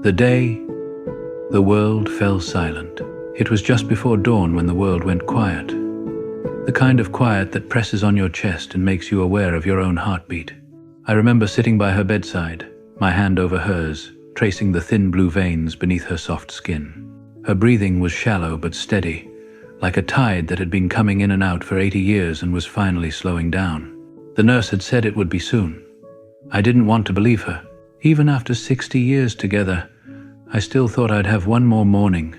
The day the world fell silent. It was just before dawn when the world went quiet. The kind of quiet that presses on your chest and makes you aware of your own heartbeat. I remember sitting by her bedside, my hand over hers, tracing the thin blue veins beneath her soft skin. Her breathing was shallow but steady, like a tide that had been coming in and out for 80 years and was finally slowing down. The nurse had said it would be soon. I didn't want to believe her. Even after 60 years together, I still thought I'd have one more morning,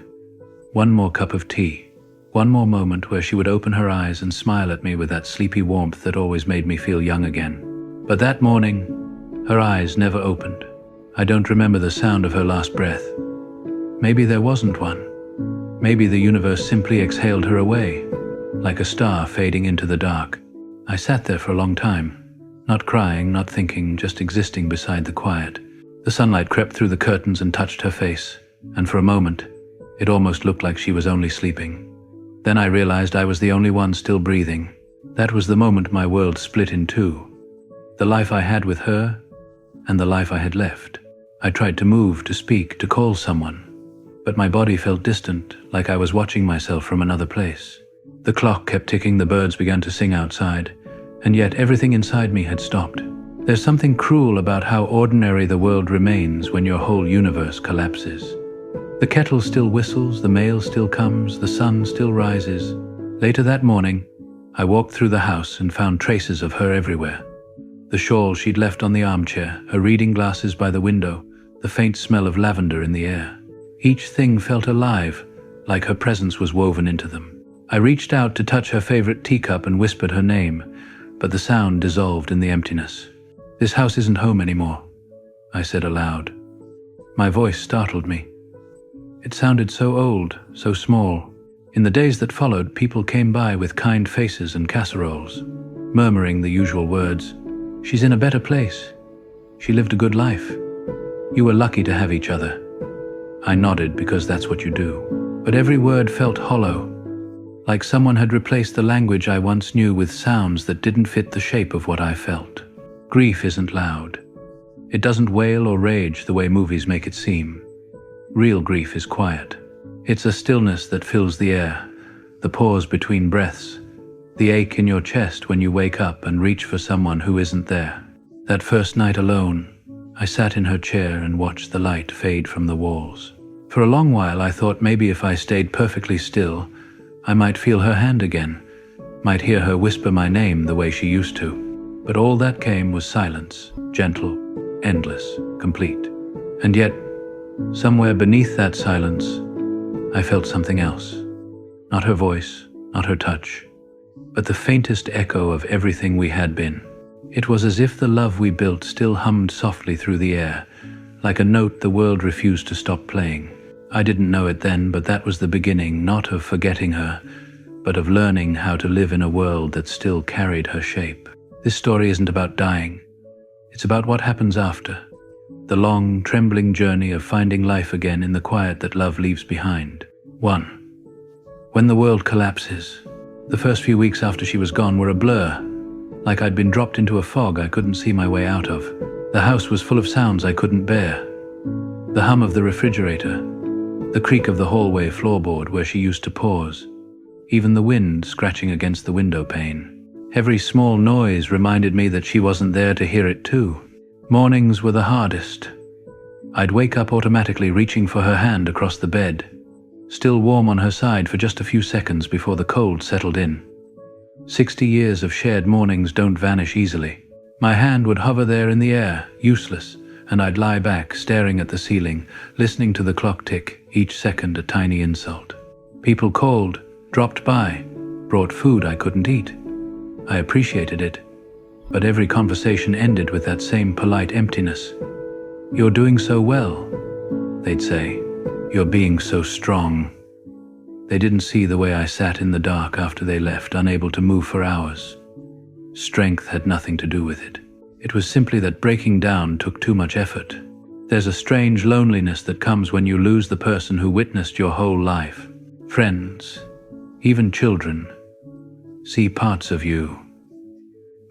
one more cup of tea, one more moment where she would open her eyes and smile at me with that sleepy warmth that always made me feel young again. But that morning, her eyes never opened. I don't remember the sound of her last breath. Maybe there wasn't one. Maybe the universe simply exhaled her away, like a star fading into the dark. I sat there for a long time, not crying, not thinking, just existing beside the quiet. The sunlight crept through the curtains and touched her face, and for a moment, it almost looked like she was only sleeping. Then I realized I was the only one still breathing. That was the moment my world split in two. The life I had with her, and the life I had left. I tried to move, to speak, to call someone, but my body felt distant, like I was watching myself from another place. The clock kept ticking, the birds began to sing outside, and yet everything inside me had stopped. There's something cruel about how ordinary the world remains when your whole universe collapses. The kettle still whistles, the mail still comes, the sun still rises. Later that morning, I walked through the house and found traces of her everywhere. The shawl she'd left on the armchair, her reading glasses by the window, the faint smell of lavender in the air. Each thing felt alive, like her presence was woven into them. I reached out to touch her favorite teacup and whispered her name, but the sound dissolved in the emptiness. "This house isn't home anymore," I said aloud. My voice startled me. It sounded so old, so small. In the days that followed, people came by with kind faces and casseroles, murmuring the usual words. "She's in a better place. She lived a good life. You were lucky to have each other." I nodded because that's what you do. But every word felt hollow, like someone had replaced the language I once knew with sounds that didn't fit the shape of what I felt. Grief isn't loud. It doesn't wail or rage the way movies make it seem. Real grief is quiet. It's a stillness that fills the air, the pause between breaths, the ache in your chest when you wake up and reach for someone who isn't there. That first night alone, I sat in her chair and watched the light fade from the walls. For a long while I thought maybe if I stayed perfectly still, I might feel her hand again, might hear her whisper my name the way she used to. But all that came was silence, gentle, endless, complete. And yet, somewhere beneath that silence, I felt something else. Not her voice, not her touch, but the faintest echo of everything we had been. It was as if the love we built still hummed softly through the air, like a note the world refused to stop playing. I didn't know it then, but that was the beginning, not of forgetting her, but of learning how to live in a world that still carried her shape. This story isn't about dying. It's about what happens after. The long, trembling journey of finding life again in the quiet that love leaves behind. 1. When the world collapses. The first few weeks after she was gone were a blur, like I'd been dropped into a fog I couldn't see my way out of. The house was full of sounds I couldn't bear. The hum of the refrigerator, the creak of the hallway floorboard where she used to pause, even the wind scratching against the window pane. Every small noise reminded me that she wasn't there to hear it too. Mornings were the hardest. I'd wake up automatically reaching for her hand across the bed, still warm on her side for just a few seconds before the cold settled in. 60 years of shared mornings don't vanish easily. My hand would hover there in the air, useless, and I'd lie back, staring at the ceiling, listening to the clock tick, each second a tiny insult. People called, dropped by, brought food I couldn't eat. I appreciated it, but every conversation ended with that same polite emptiness. "You're doing so well," they'd say. "You're being so strong." They didn't see the way I sat in the dark after they left, unable to move for hours. Strength had nothing to do with it. It was simply that breaking down took too much effort. There's a strange loneliness that comes when you lose the person who witnessed your whole life. Friends, even children, see parts of you.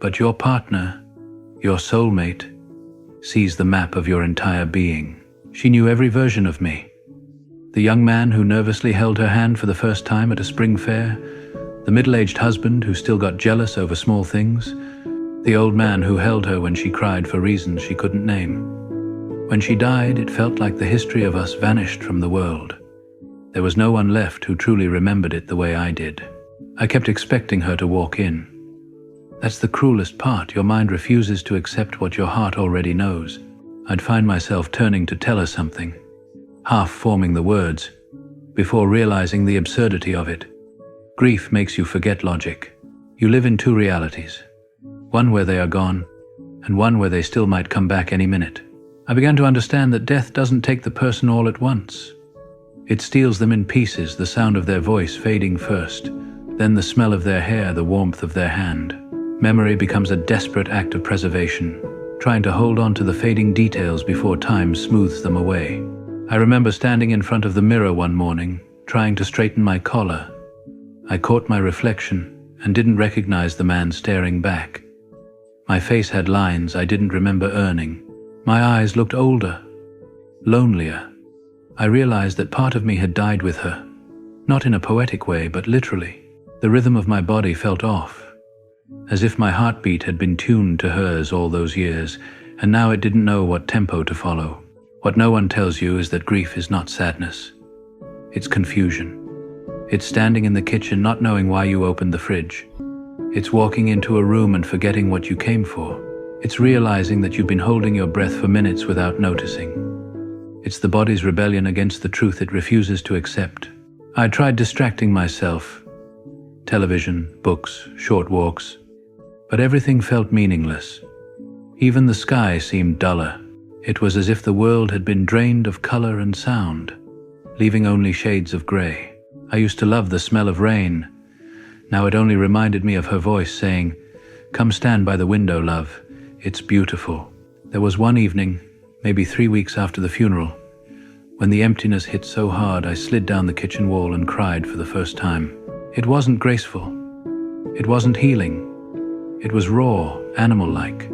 But your partner, your soulmate, sees the map of your entire being. She knew every version of me. The young man who nervously held her hand for the first time at a spring fair, the middle-aged husband who still got jealous over small things, the old man who held her when she cried for reasons she couldn't name. When she died, it felt like the history of us vanished from the world. There was no one left who truly remembered it the way I did. I kept expecting her to walk in. That's the cruelest part. Your mind refuses to accept what your heart already knows. I'd find myself turning to tell her something, half forming the words, before realizing the absurdity of it. Grief makes you forget logic. You live in two realities, one where they are gone, and one where they still might come back any minute. I began to understand that death doesn't take the person all at once. It steals them in pieces, the sound of their voice fading first, then the smell of their hair, the warmth of their hand. Memory becomes a desperate act of preservation, trying to hold on to the fading details before time smooths them away. I remember standing in front of the mirror one morning, trying to straighten my collar. I caught my reflection and didn't recognize the man staring back. My face had lines I didn't remember earning. My eyes looked older, lonelier. I realized that part of me had died with her, not in a poetic way, but literally. The rhythm of my body felt off, as if my heartbeat had been tuned to hers all those years, and now it didn't know what tempo to follow. What no one tells you is that grief is not sadness. It's confusion. It's standing in the kitchen not knowing why you opened the fridge. It's walking into a room and forgetting what you came for. It's realizing that you've been holding your breath for minutes without noticing. It's the body's rebellion against the truth it refuses to accept. I tried distracting myself. Television, books, short walks. But everything felt meaningless. Even the sky seemed duller. It was as if the world had been drained of color and sound, leaving only shades of gray. I used to love the smell of rain. Now it only reminded me of her voice saying, "Come stand by the window, love. It's beautiful." There was one evening, maybe 3 weeks after the funeral, when the emptiness hit so hard I slid down the kitchen wall and cried for the first time. It wasn't graceful. It wasn't healing. It was raw, animal-like.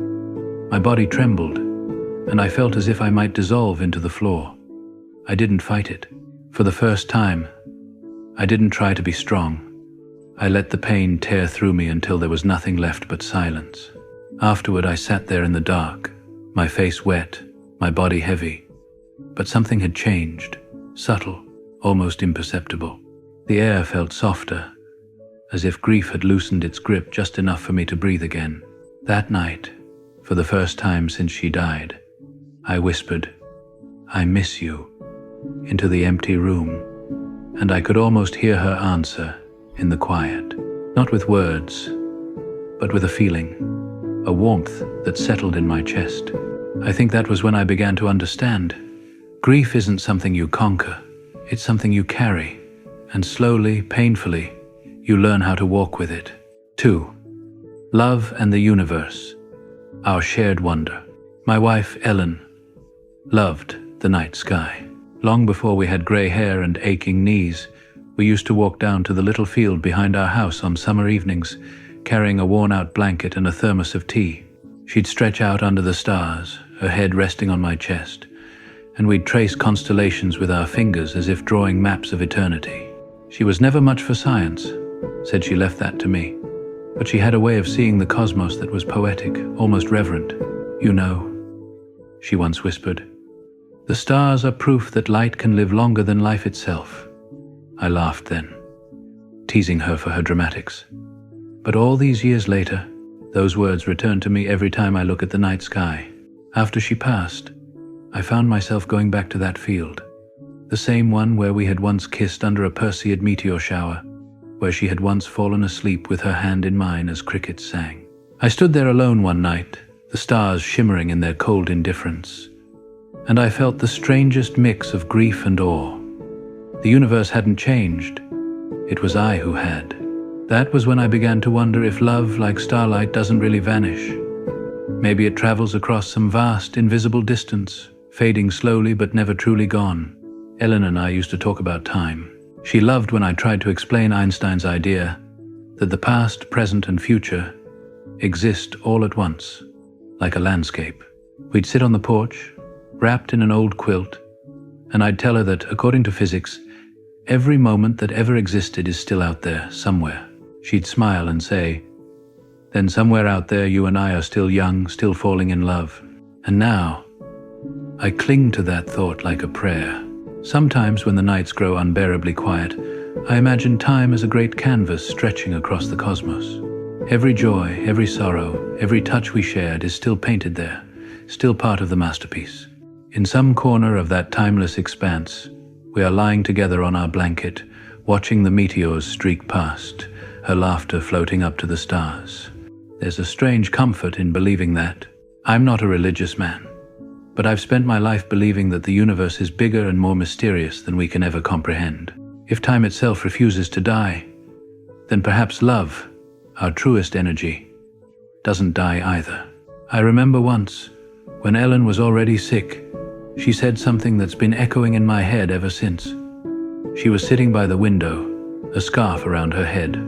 My body trembled, and I felt as if I might dissolve into the floor. I didn't fight it. For the first time, I didn't try to be strong. I let the pain tear through me until there was nothing left but silence. Afterward, I sat there in the dark, my face wet, my body heavy. But something had changed, subtle, almost imperceptible. The air felt softer, as if grief had loosened its grip just enough for me to breathe again. That night, for the first time since she died, I whispered, "I miss you," into the empty room, and I could almost hear her answer in the quiet, not with words, but with a feeling, a warmth that settled in my chest. I think that was when I began to understand. Grief isn't something you conquer, it's something you carry, and slowly, painfully, you learn how to walk with it. 2. Love and the universe, our shared wonder. My wife, Ellen, loved the night sky. Long before we had gray hair and aching knees, we used to walk down to the little field behind our house on summer evenings, carrying a worn-out blanket and a thermos of tea. She'd stretch out under the stars, her head resting on my chest, and we'd trace constellations with our fingers as if drawing maps of eternity. She was never much for science, said she left that to me, but she had a way of seeing the cosmos that was poetic, almost reverent. "You know," she once whispered, "the stars are proof that light can live longer than life itself." I laughed then, teasing her for her dramatics. But all these years later, those words return to me every time I look at the night sky. After she passed, I found myself going back to that field, the same one where we had once kissed under a Perseid meteor shower, where she had once fallen asleep with her hand in mine as crickets sang. I stood there alone one night, the stars shimmering in their cold indifference, and I felt the strangest mix of grief and awe. The universe hadn't changed. It was I who had. That was when I began to wonder if love, like starlight, doesn't really vanish. Maybe it travels across some vast, invisible distance, fading slowly but never truly gone. Ellen and I used to talk about time. She loved when I tried to explain Einstein's idea that the past, present, and future exist all at once, like a landscape. We'd sit on the porch, wrapped in an old quilt, And I'd tell her that, according to physics, every moment that ever existed is still out there, somewhere. She'd smile and say, "Then somewhere out there you and I are still young, still falling in love." And now, I cling to that thought like a prayer. Sometimes when the nights grow unbearably quiet, I imagine time as a great canvas stretching across the cosmos. Every joy, every sorrow, every touch we shared is still painted there, still part of the masterpiece. In some corner of that timeless expanse, we are lying together on our blanket, watching the meteors streak past, her laughter floating up to the stars. There's a strange comfort in believing that. I'm not a religious man, but I've spent my life believing that the universe is bigger and more mysterious than we can ever comprehend. If time itself refuses to die, then perhaps love, our truest energy, doesn't die either. I remember once, when Ellen was already sick, she said something that's been echoing in my head ever since. She was sitting by the window, a scarf around her head,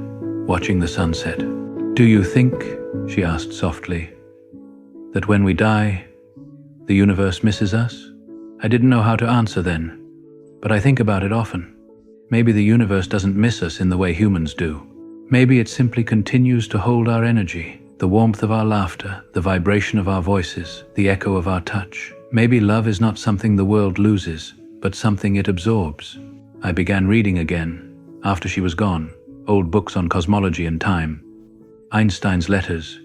watching the sunset. "Do you think," she asked softly, "that when we die, the universe misses us?" I didn't know how to answer then, but I think about it often. Maybe the universe doesn't miss us in the way humans do. Maybe it simply continues to hold our energy, the warmth of our laughter, the vibration of our voices, the echo of our touch. Maybe love is not something the world loses, but something it absorbs. I began reading again, after she was gone, old books on cosmology and time, Einstein's letters,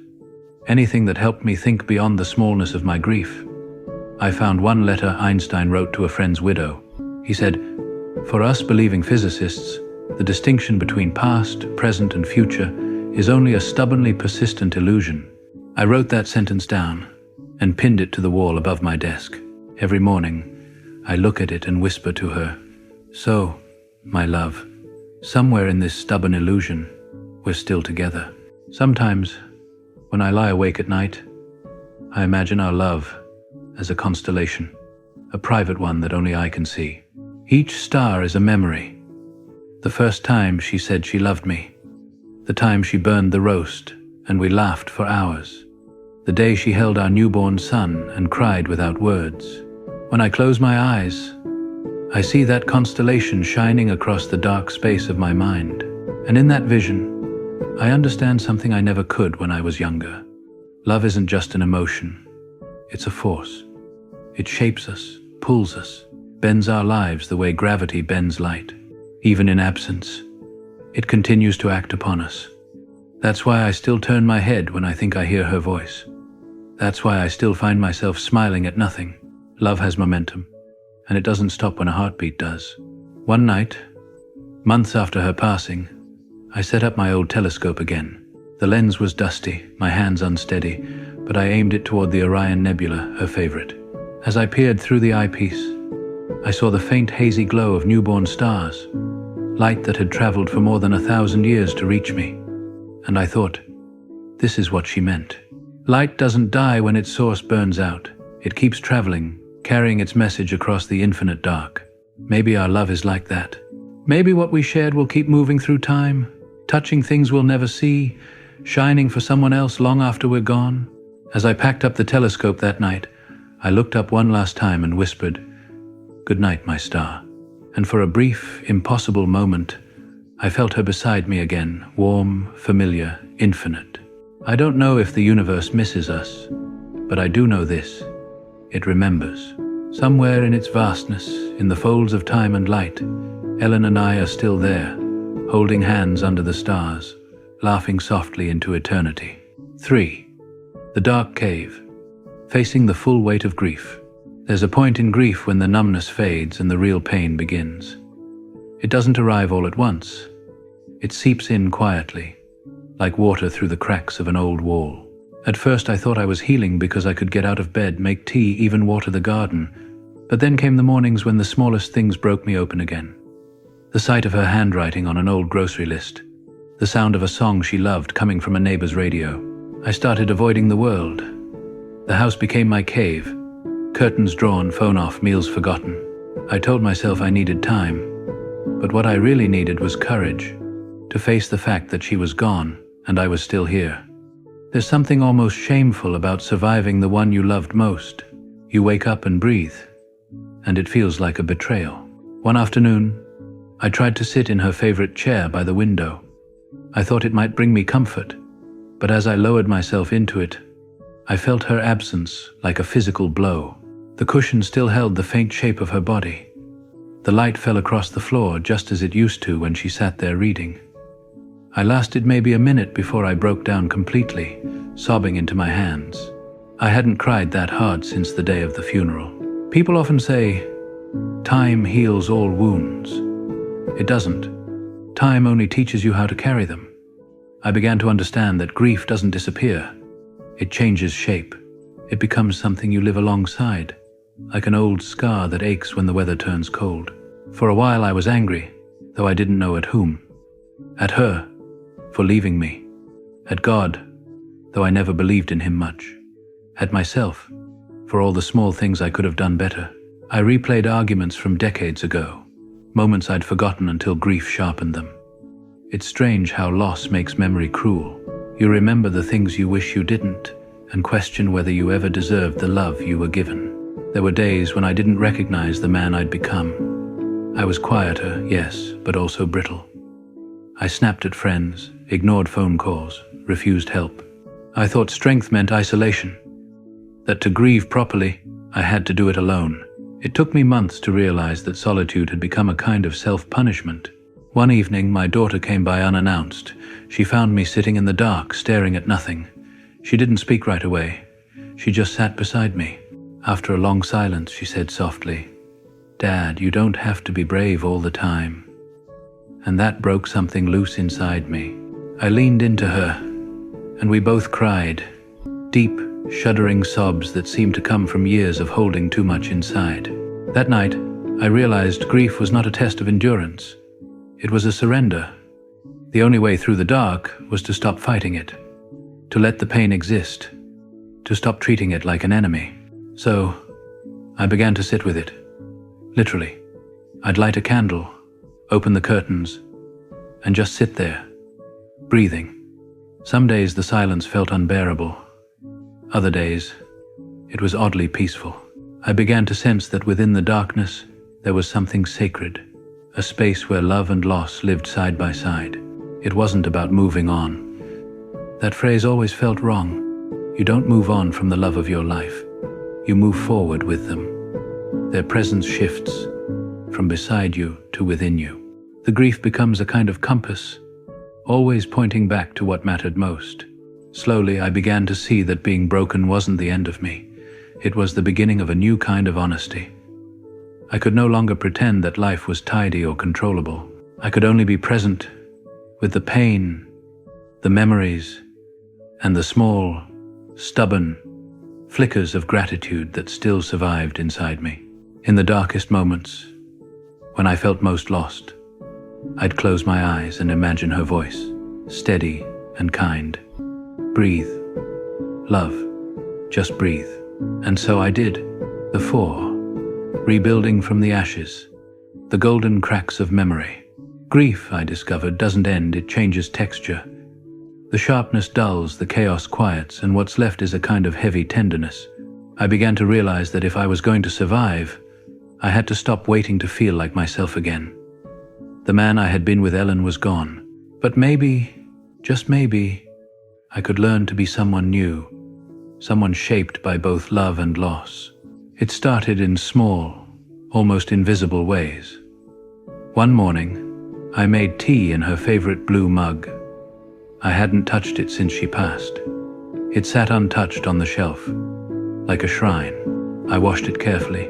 anything that helped me think beyond the smallness of my grief. I found one letter Einstein wrote to a friend's widow. He said, "For us believing physicists, the distinction between past, present, and future is only a stubbornly persistent illusion." I wrote that sentence down and pinned it to the wall above my desk. Every morning, I look at it and whisper to her, "So, my love, somewhere in this stubborn illusion, we're still together." Sometimes, when I lie awake at night, I imagine our love as a constellation, a private one that only I can see. Each star is a memory. The first time she said she loved me, the time she burned the roast and we laughed for hours, the day she held our newborn son and cried without words. When I close my eyes, I see that constellation shining across the dark space of my mind. And in that vision, I understand something I never could when I was younger. Love isn't just an emotion, it's a force. It shapes us, pulls us, bends our lives the way gravity bends light. Even in absence, it continues to act upon us. That's why I still turn my head when I think I hear her voice. That's why I still find myself smiling at nothing. Love has momentum, and it doesn't stop when a heartbeat does. One night, months after her passing, I set up my old telescope again. The lens was dusty, my hands unsteady, but I aimed it toward the Orion Nebula, her favorite. As I peered through the eyepiece, I saw the faint hazy glow of newborn stars, light that had traveled for more than 1,000 years to reach me. And I thought, this is what she meant. Light doesn't die when its source burns out. It keeps traveling, carrying its message across the infinite dark. Maybe our love is like that. Maybe what we shared will keep moving through time, touching things we'll never see, shining for someone else long after we're gone. As I packed up the telescope that night, I looked up one last time and whispered, "Good night, my star." And for a brief, impossible moment, I felt her beside me again, warm, familiar, infinite. I don't know if the universe misses us, but I do know this. It remembers. Somewhere in its vastness, in the folds of time and light, Ellen and I are still there, holding hands under the stars, laughing softly into eternity. 3. The dark cave. Facing the full weight of grief. There's a point in grief when the numbness fades and the real pain begins. It doesn't arrive all at once. It seeps in quietly, like water through the cracks of an old wall. At first I thought I was healing because I could get out of bed, make tea, even water the garden. But then came the mornings when the smallest things broke me open again. The sight of her handwriting on an old grocery list. The sound of a song she loved coming from a neighbor's radio. I started avoiding the world. The house became my cave. Curtains drawn, phone off, meals forgotten. I told myself I needed time. But what I really needed was courage. To face the fact that she was gone and I was still here. There's something almost shameful about surviving the one you loved most. You wake up and breathe. and it feels like a betrayal. One afternoon, I tried to sit in her favorite chair by the window. I thought it might bring me comfort, but as I lowered myself into it, I felt her absence like a physical blow. The cushion still held the faint shape of her body. The light fell across the floor just as it used to when she sat there reading. I lasted maybe a minute before I broke down completely, sobbing into my hands. I hadn't cried that hard since the day of the funeral. People often say, time heals all wounds. It doesn't. Time only teaches you how to carry them. I began to understand that grief doesn't disappear. It changes shape. It becomes something you live alongside, like an old scar that aches when the weather turns cold. For a while I was angry, though I didn't know at whom. At her, for leaving me. At God, though I never believed in him much. At myself, for all the small things I could have done better. I replayed arguments from decades ago, moments I'd forgotten until grief sharpened them. It's strange how loss makes memory cruel. You remember the things you wish you didn't, and question whether you ever deserved the love you were given. There were days when I didn't recognize the man I'd become. I was quieter, yes, but also brittle. I snapped at friends, ignored phone calls, refused help. I thought strength meant isolation, that to grieve properly, I had to do it alone. It took me months to realize that solitude had become a kind of self-punishment. One evening, my daughter came by unannounced. She found me sitting in the dark, staring at nothing. She didn't speak right away. She just sat beside me. After a long silence, she said softly, "Dad, you don't have to be brave all the time." And that broke something loose inside me. I leaned into her, and we both cried, deep, shuddering sobs that seemed to come from years of holding too much inside. That night, I realized grief was not a test of endurance. It was a surrender. The only way through the dark was to stop fighting it, to let the pain exist, to stop treating it like an enemy. So, I began to sit with it. Literally. I'd light a candle, open the curtains, and just sit there, breathing. Some days the silence felt unbearable. Other days, it was oddly peaceful. I began to sense that within the darkness, there was something sacred, a space where love and loss lived side by side. It wasn't about moving on. That phrase always felt wrong. You don't move on from the love of your life. You move forward with them. Their presence shifts from beside you to within you. The grief becomes a kind of compass, always pointing back to what mattered most. Slowly, I began to see that being broken wasn't the end of me. It was the beginning of a new kind of honesty. I could no longer pretend that life was tidy or controllable. I could only be present with the pain, the memories, and the small, stubborn flickers of gratitude that still survived inside me. In the darkest moments, when I felt most lost, I'd close my eyes and imagine her voice, steady and kind. Breathe. Love. Just breathe. And so I did. The four. Rebuilding from the ashes. The golden cracks of memory. Grief, I discovered, doesn't end, it changes texture. The sharpness dulls, the chaos quiets, and what's left is a kind of heavy tenderness. I began to realize that if I was going to survive, I had to stop waiting to feel like myself again. The man I had been with Ellen was gone. But maybe, just maybe, I could learn to be someone new, someone shaped by both love and loss. It started in small, almost invisible ways. One morning, I made tea in her favorite blue mug. I hadn't touched it since she passed. It sat untouched on the shelf, like a shrine. I washed it carefully,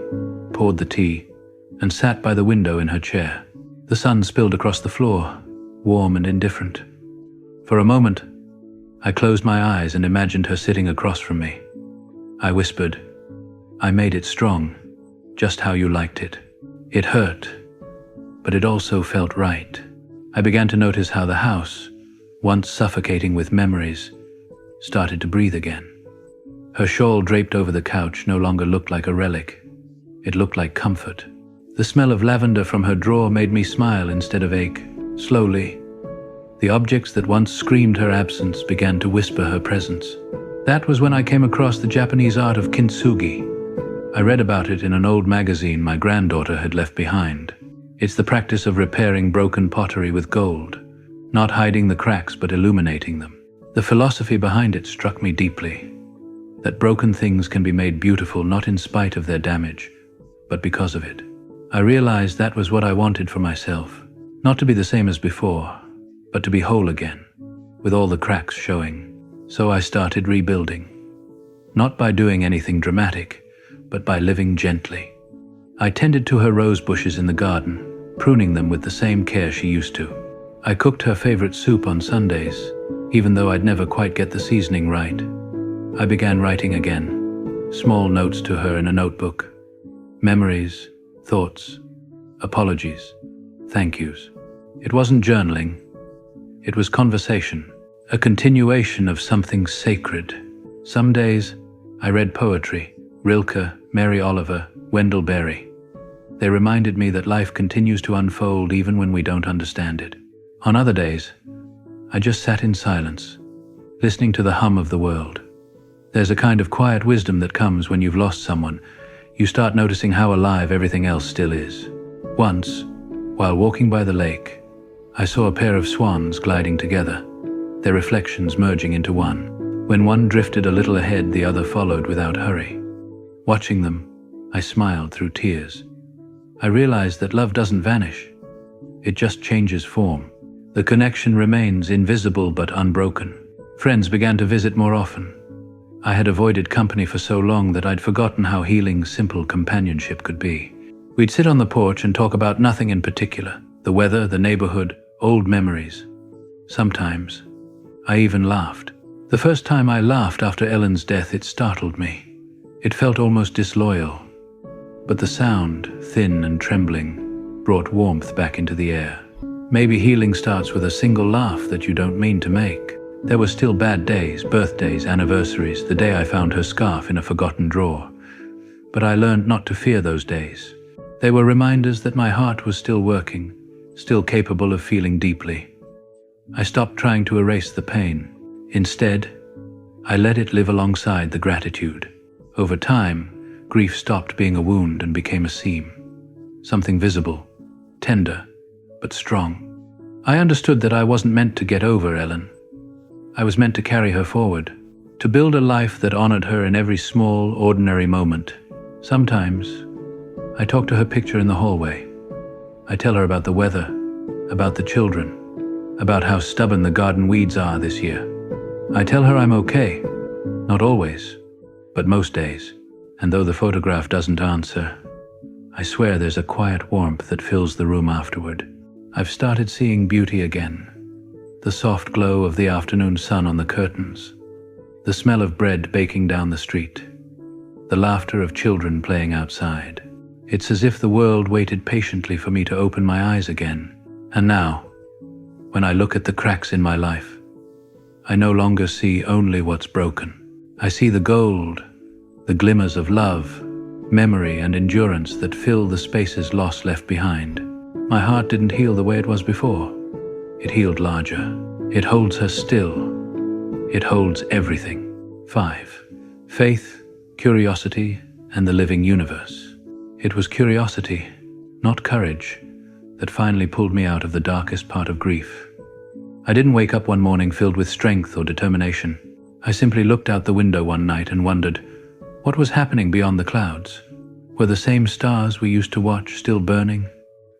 poured the tea, and sat by the window in her chair. The sun spilled across the floor, warm and indifferent. For a moment, I closed my eyes and imagined her sitting across from me. I whispered, "I made it strong, just how you liked it." It hurt, but it also felt right. I began to notice how the house, once suffocating with memories, started to breathe again. Her shawl draped over the couch no longer looked like a relic. It looked like comfort. The smell of lavender from her drawer made me smile instead of ache. Slowly, the objects that once screamed her absence began to whisper her presence. That was when I came across the Japanese art of kintsugi, I read about it in an old magazine my granddaughter had left behind. It's the practice of repairing broken pottery with gold, not hiding the cracks but illuminating them. The philosophy behind it struck me deeply, that broken things can be made beautiful not in spite of their damage, but because of it. I realized that was what I wanted for myself, not to be the same as before, but to be whole again, with all the cracks showing. So I started rebuilding, not by doing anything dramatic, but by living gently. I tended to her rose bushes in the garden, pruning them with the same care she used to. I cooked her favorite soup on Sundays, even though I'd never quite get the seasoning right. I began writing again, small notes to her in a notebook. Memories, thoughts, apologies, thank yous. It wasn't journaling. It was conversation, a continuation of something sacred. Some days, I read poetry, Rilke, Mary Oliver, Wendell Berry. They reminded me that life continues to unfold even when we don't understand it. On other days, I just sat in silence, listening to the hum of the world. There's a kind of quiet wisdom that comes when you've lost someone. You start noticing how alive everything else still is. Once, while walking by the lake, I saw a pair of swans gliding together, their reflections merging into one. When one drifted a little ahead, the other followed without hurry. Watching them, I smiled through tears. I realized that love doesn't vanish. It just changes form. The connection remains invisible but unbroken. Friends began to visit more often. I had avoided company for so long that I'd forgotten how healing simple companionship could be. We'd sit on the porch and talk about nothing in particular, the weather, the neighborhood, old memories. Sometimes, I even laughed. The first time I laughed after Ellen's death, it startled me. It felt almost disloyal, but the sound, thin and trembling, brought warmth back into the air. Maybe healing starts with a single laugh that you don't mean to make. There were still bad days, birthdays, anniversaries, the day I found her scarf in a forgotten drawer. But I learned not to fear those days. They were reminders that my heart was still working, still capable of feeling deeply. I stopped trying to erase the pain. Instead, I let it live alongside the gratitude. Over time, grief stopped being a wound and became a seam. Something visible, tender, but strong. I understood that I wasn't meant to get over Ellen. I was meant to carry her forward, to build a life that honored her in every small, ordinary moment. Sometimes, I talk to her picture in the hallway. I tell her about the weather, about the children, about how stubborn the garden weeds are this year. I tell her I'm okay, not always, but most days. And though the photograph doesn't answer, I swear there's a quiet warmth that fills the room afterward. I've started seeing beauty again. The soft glow of the afternoon sun on the curtains, the smell of bread baking down the street, the laughter of children playing outside. It's as if the world waited patiently for me to open my eyes again. And now, when I look at the cracks in my life, I no longer see only what's broken. I see the gold, the glimmers of love, memory and endurance that fill the spaces lost left behind. My heart didn't heal the way it was before. It healed larger. It holds her still. It holds everything. 5. Faith, curiosity, and the living universe. It was curiosity, not courage, that finally pulled me out of the darkest part of grief. I didn't wake up one morning filled with strength or determination. I simply looked out the window one night and wondered, what was happening beyond the clouds? Were the same stars we used to watch still burning,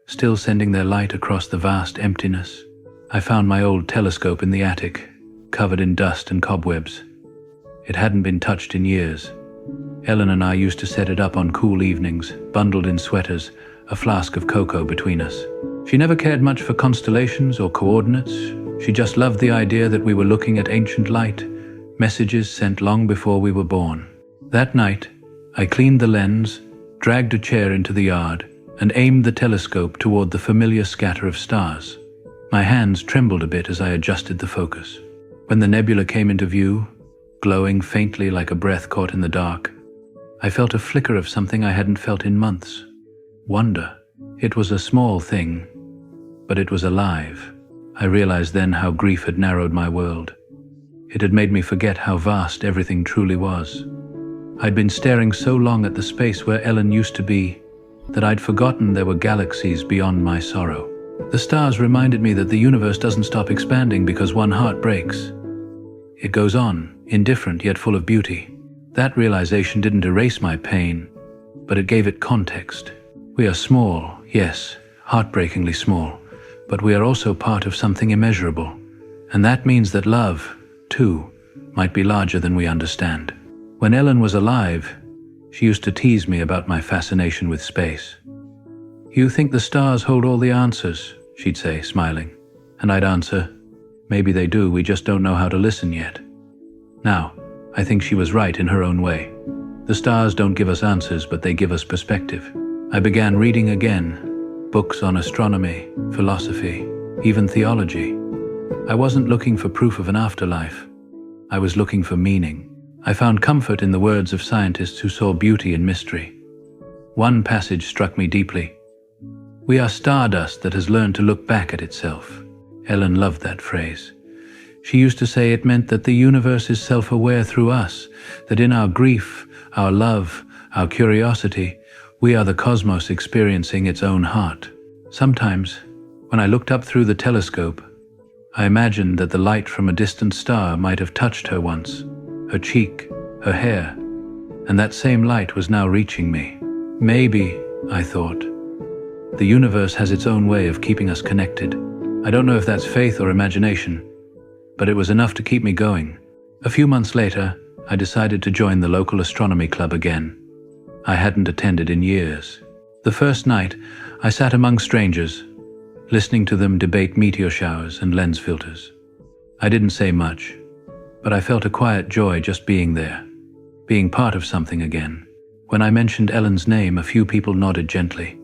still sending their light across the vast emptiness? I found my old telescope in the attic, covered in dust and cobwebs. It hadn't been touched in years. Ellen and I used to set it up on cool evenings, bundled in sweaters, a flask of cocoa between us. She never cared much for constellations or coordinates. She just loved the idea that we were looking at ancient light, messages sent long before we were born. That night, I cleaned the lens, dragged a chair into the yard, and aimed the telescope toward the familiar scatter of stars. My hands trembled a bit as I adjusted the focus. When the nebula came into view, glowing faintly like a breath caught in the dark, I felt a flicker of something I hadn't felt in months. Wonder. It was a small thing, but it was alive. I realized then how grief had narrowed my world. It had made me forget how vast everything truly was. I'd been staring so long at the space where Ellen used to be that I'd forgotten there were galaxies beyond my sorrow. The stars reminded me that the universe doesn't stop expanding because one heart breaks. It goes on, indifferent yet full of beauty. That realization didn't erase my pain, but it gave it context. We are small, yes, heartbreakingly small, but we are also part of something immeasurable. And that means that love, too, might be larger than we understand. When Ellen was alive, she used to tease me about my fascination with space. "You think the stars hold all the answers," she'd say, smiling. And I'd answer, "Maybe they do, we just don't know how to listen yet." Now, I think she was right in her own way. The stars don't give us answers, but they give us perspective. I began reading again, books on astronomy, philosophy, even theology. I wasn't looking for proof of an afterlife. I was looking for meaning. I found comfort in the words of scientists who saw beauty in mystery. One passage struck me deeply. "We are stardust that has learned to look back at itself." Ellen loved that phrase. She used to say it meant that the universe is self-aware through us, that in our grief, our love, our curiosity, we are the cosmos experiencing its own heart. Sometimes, when I looked up through the telescope, I imagined that the light from a distant star might have touched her once, her cheek, her hair, and that same light was now reaching me. Maybe, I thought, the universe has its own way of keeping us connected. I don't know if that's faith or imagination, but it was enough to keep me going. A few months later, I decided to join the local astronomy club again. I hadn't attended in years. The first night, I sat among strangers, listening to them debate meteor showers and lens filters. I didn't say much, but I felt a quiet joy just being there, being part of something again. When I mentioned Ellen's name, a few people nodded gently.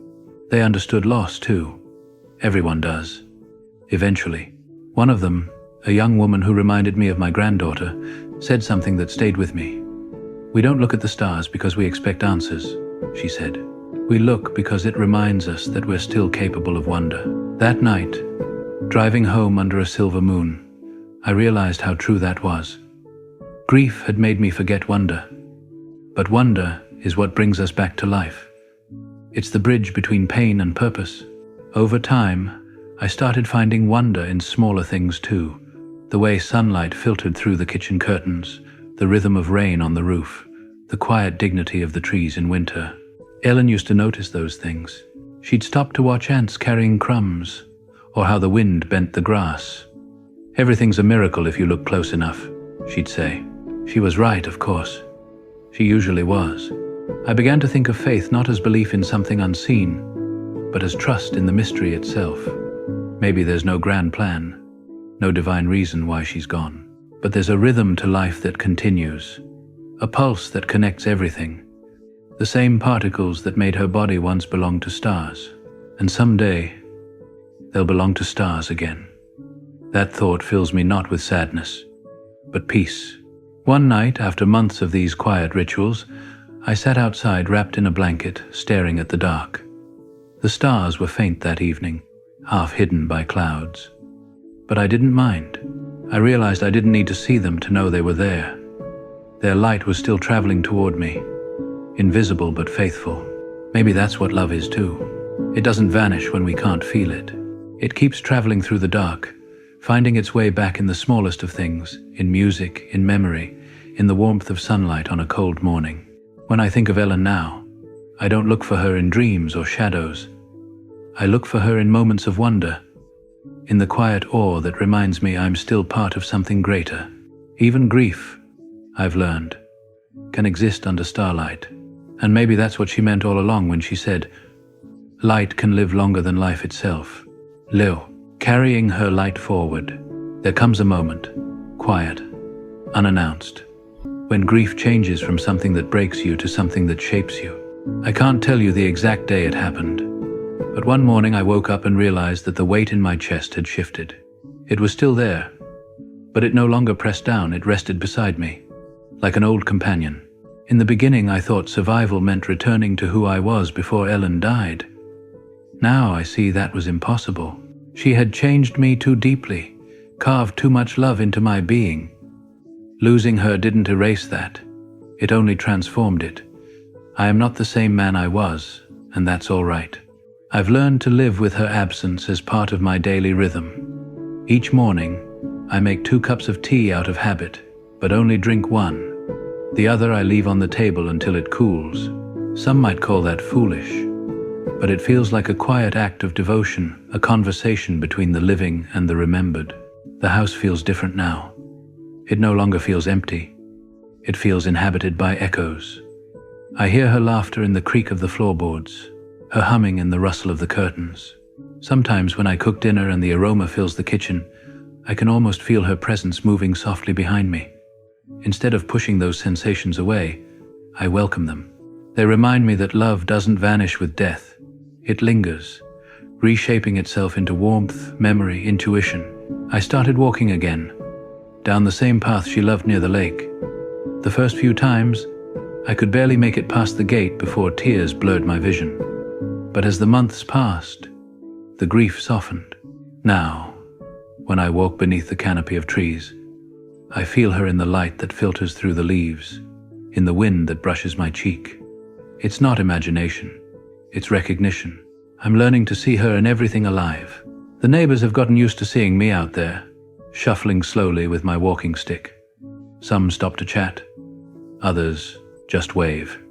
They understood loss too. Everyone does. Eventually, one of them, a young woman who reminded me of my granddaughter, said something that stayed with me. "We don't look at the stars because we expect answers," she said. "We look because it reminds us that we're still capable of wonder." That night, driving home under a silver moon, I realized how true that was. Grief had made me forget wonder, but wonder is what brings us back to life. It's the bridge between pain and purpose. Over time, I started finding wonder in smaller things too. The way sunlight filtered through the kitchen curtains, the rhythm of rain on the roof, the quiet dignity of the trees in winter. Ellen used to notice those things. She'd stop to watch ants carrying crumbs, or how the wind bent the grass. "Everything's a miracle if you look close enough," she'd say. She was right, of course. She usually was. I began to think of faith not as belief in something unseen, but as trust in the mystery itself. Maybe there's no grand plan, no divine reason why she's gone, but there's a rhythm to life that continues, a pulse that connects everything. The same particles that made her body once belonged to stars, and someday they'll belong to stars again. That thought fills me not with sadness, but peace. One night, after months of these quiet rituals, I sat outside wrapped in a blanket, staring at the dark. The stars were faint that evening, half hidden by clouds. But I didn't mind. I realized I didn't need to see them to know they were there. Their light was still traveling toward me, invisible but faithful. Maybe that's what love is too. It doesn't vanish when we can't feel it. It keeps traveling through the dark, finding its way back in the smallest of things, in music, in memory, in the warmth of sunlight on a cold morning. When I think of Ellen now, I don't look for her in dreams or shadows. I look for her in moments of wonder, in the quiet awe that reminds me I'm still part of something greater. Even grief, I've learned, can exist under starlight. And maybe that's what she meant all along when she said, "Light can live longer than life itself." Lil, carrying her light forward, there comes a moment, quiet, unannounced, when grief changes from something that breaks you to something that shapes you. I can't tell you the exact day it happened, but one morning I woke up and realized that the weight in my chest had shifted. It was still there, but it no longer pressed down, it rested beside me, like an old companion. In the beginning I thought survival meant returning to who I was before Ellen died. Now I see that was impossible. She had changed me too deeply, carved too much love into my being. Losing her didn't erase that. It only transformed it. I am not the same man I was, and that's all right. I've learned to live with her absence as part of my daily rhythm. Each morning, I make 2 cups of tea out of habit, but only drink 1. The other I leave on the table until it cools. Some might call that foolish, but it feels like a quiet act of devotion, a conversation between the living and the remembered. The house feels different now. It no longer feels empty. It feels inhabited by echoes. I hear her laughter in the creak of the floorboards, her humming in the rustle of the curtains. Sometimes when I cook dinner and the aroma fills the kitchen, I can almost feel her presence moving softly behind me. Instead of pushing those sensations away, I welcome them. They remind me that love doesn't vanish with death. It lingers, reshaping itself into warmth, memory, intuition. I started walking again, down the same path she loved near the lake. The first few times, I could barely make it past the gate before tears blurred my vision. But as the months passed, the grief softened. Now, when I walk beneath the canopy of trees, I feel her in the light that filters through the leaves, in the wind that brushes my cheek. It's not imagination, it's recognition. I'm learning to see her in everything alive. The neighbors have gotten used to seeing me out there, shuffling slowly with my walking stick. Some stop to chat, others just wave.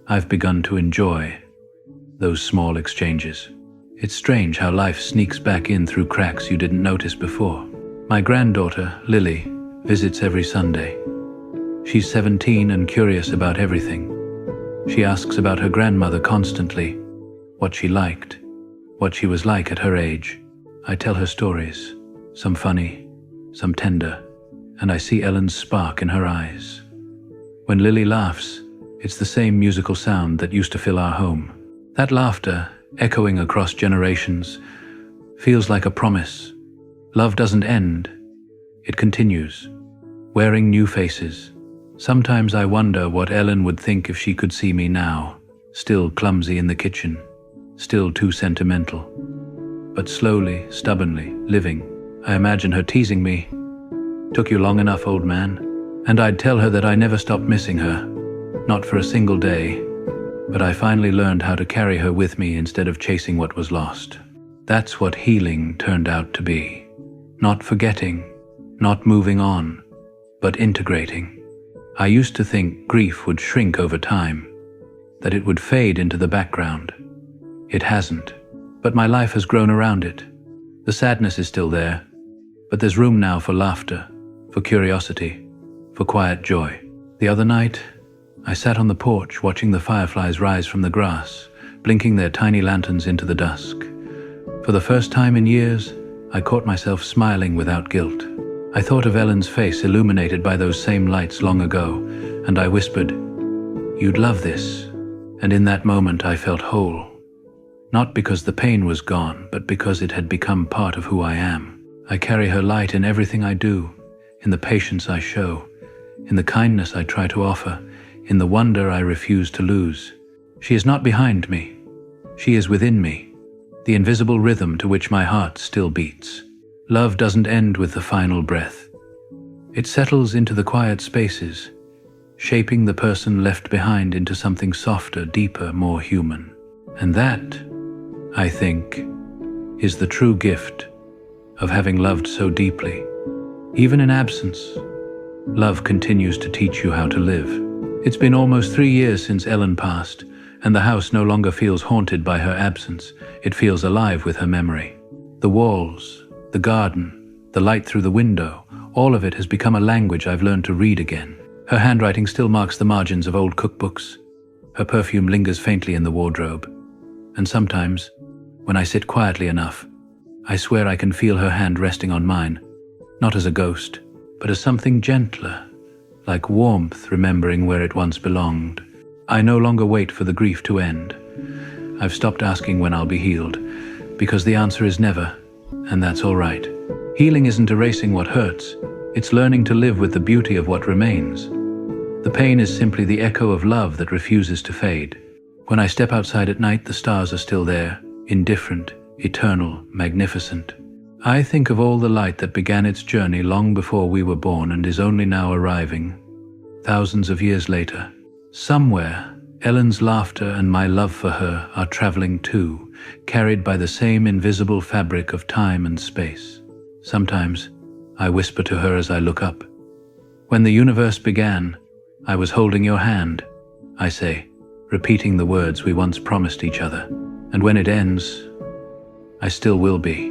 I've begun to enjoy those small exchanges. It's strange how life sneaks back in through cracks you didn't notice before. My granddaughter, Lily, visits every Sunday. She's 17 and curious about everything. She asks about her grandmother constantly, what she liked, what she was like at her age. I tell her stories, some funny, some tender, and I see Ellen's spark in her eyes. When Lily laughs, it's the same musical sound that used to fill our home. That laughter, echoing across generations, feels like a promise. Love doesn't end, it continues, wearing new faces. Sometimes I wonder what Ellen would think if she could see me now, still clumsy in the kitchen, still too sentimental. But slowly, stubbornly, living. I imagine her teasing me. "Took you long enough, old man?" And I'd tell her that I never stopped missing her, not for a single day, but I finally learned how to carry her with me instead of chasing what was lost. That's what healing turned out to be. Not forgetting, not moving on, but integrating. I used to think grief would shrink over time, that it would fade into the background. It hasn't, but my life has grown around it. The sadness is still there, but there's room now for laughter, for curiosity, for quiet joy. The other night, I sat on the porch watching the fireflies rise from the grass, blinking their tiny lanterns into the dusk. For the first time in years, I caught myself smiling without guilt. I thought of Ellen's face illuminated by those same lights long ago, and I whispered, "You'd love this." And in that moment I felt whole. Not because the pain was gone, but because it had become part of who I am. I carry her light in everything I do, in the patience I show, in the kindness I try to offer, in the wonder I refuse to lose. She is not behind me. She is within me, the invisible rhythm to which my heart still beats. Love doesn't end with the final breath. It settles into the quiet spaces, shaping the person left behind into something softer, deeper, more human. And that, I think, is the true gift of having loved so deeply. Even in absence, love continues to teach you how to live. It's been almost 3 years since Ellen passed, and the house no longer feels haunted by her absence. It feels alive with her memory. The walls, the garden, the light through the window, all of it has become a language I've learned to read again. Her handwriting still marks the margins of old cookbooks. Her perfume lingers faintly in the wardrobe. And sometimes, when I sit quietly enough, I swear I can feel her hand resting on mine, not as a ghost, but as something gentler, like warmth remembering where it once belonged. I no longer wait for the grief to end. I've stopped asking when I'll be healed, because the answer is never, and that's all right. Healing isn't erasing what hurts, it's learning to live with the beauty of what remains. The pain is simply the echo of love that refuses to fade. When I step outside at night, the stars are still there, indifferent, eternal, magnificent. I think of all the light that began its journey long before we were born and is only now arriving, thousands of years later. Somewhere, Ellen's laughter and my love for her are traveling too, carried by the same invisible fabric of time and space. Sometimes, I whisper to her as I look up. When the universe began, I was holding your hand, I say, repeating the words we once promised each other. And when it ends, I still will be.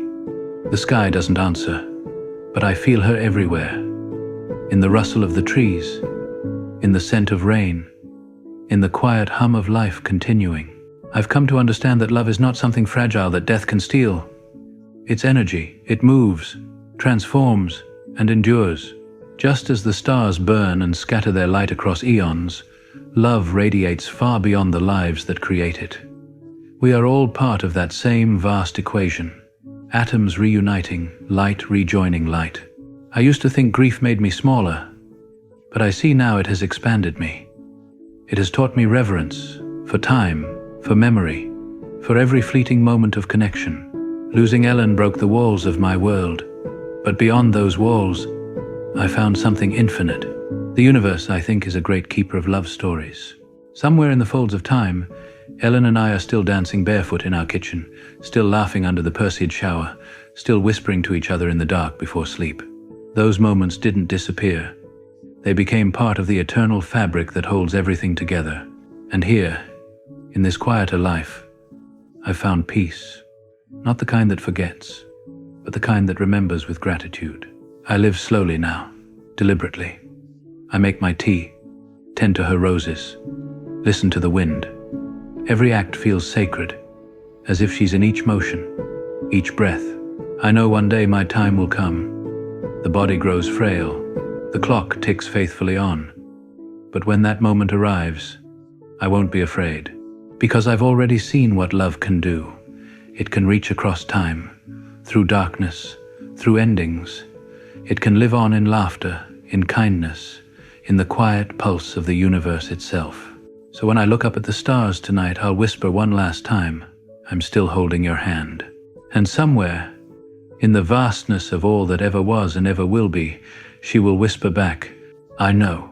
The sky doesn't answer, but I feel her everywhere. In the rustle of the trees, in the scent of rain, in the quiet hum of life continuing. I've come to understand that love is not something fragile that death can steal. It's energy. It moves, transforms, and endures. Just as the stars burn and scatter their light across eons, love radiates far beyond the lives that create it. We are all part of that same vast equation. Atoms reuniting, light rejoining light. I used to think grief made me smaller, but I see now it has expanded me. It has taught me reverence for time, for memory, for every fleeting moment of connection. Losing Ellen broke the walls of my world, but beyond those walls, I found something infinite. The universe, I think, is a great keeper of love stories. Somewhere in the folds of time, Ellen and I are still dancing barefoot in our kitchen, still laughing under the Perseid shower, still whispering to each other in the dark before sleep. Those moments didn't disappear. They became part of the eternal fabric that holds everything together. And here, in this quieter life, I've found peace. Not the kind that forgets, but the kind that remembers with gratitude. I live slowly now, deliberately. I make my tea, tend to her roses, listen to the wind. Every act feels sacred, as if she's in each motion, each breath. I know one day my time will come. The body grows frail. The clock ticks faithfully on. But when that moment arrives, I won't be afraid, because I've already seen what love can do. It can reach across time, through darkness, through endings. It can live on in laughter, in kindness, in the quiet pulse of the universe itself. So when I look up at the stars tonight, I'll whisper one last time, I'm still holding your hand. And somewhere, in the vastness of all that ever was and ever will be, she will whisper back, I know.